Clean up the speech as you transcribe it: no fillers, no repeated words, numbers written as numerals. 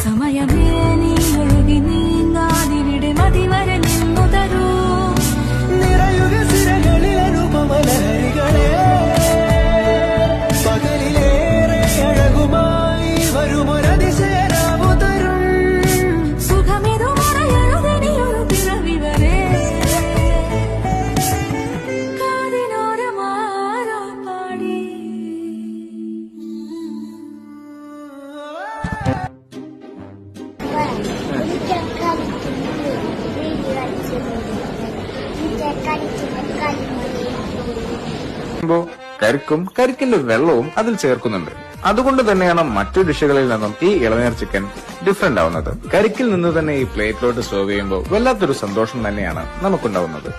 സമയമേ നീ ഒഴുകി നീങ്ങാതിവിടെ മതിവരെ നിന്നു തരൂ. നിറയുക സിരകളിൽ അനുപമലഹരികളെ, പകലിലേറെ അഴകുമായി വരുമൊരതിശയരാവു തരും. സുഖമേതു മറയഴുതിനിയൊരു പിറവി വരെ കാതിനോരമാരോ പാടി. കരിക്കിന്റെ വെള്ളവും അതിൽ ചേർക്കുന്നുണ്ട്. അതുകൊണ്ട് തന്നെയാണ് മറ്റു ഡിഷുകളിൽ നിന്നും ഈ ഇളനീർ ചിക്കൻ ഡിഫറെന്റ് ആവുന്നത്. കരിക്കിൽ നിന്ന് തന്നെ ഈ പ്ലേറ്റിലോട്ട് സെർവ് ചെയ്യുമ്പോൾ വല്ലാത്തൊരു സന്തോഷം തന്നെയാണ് നമുക്കുണ്ടാവുന്നത്.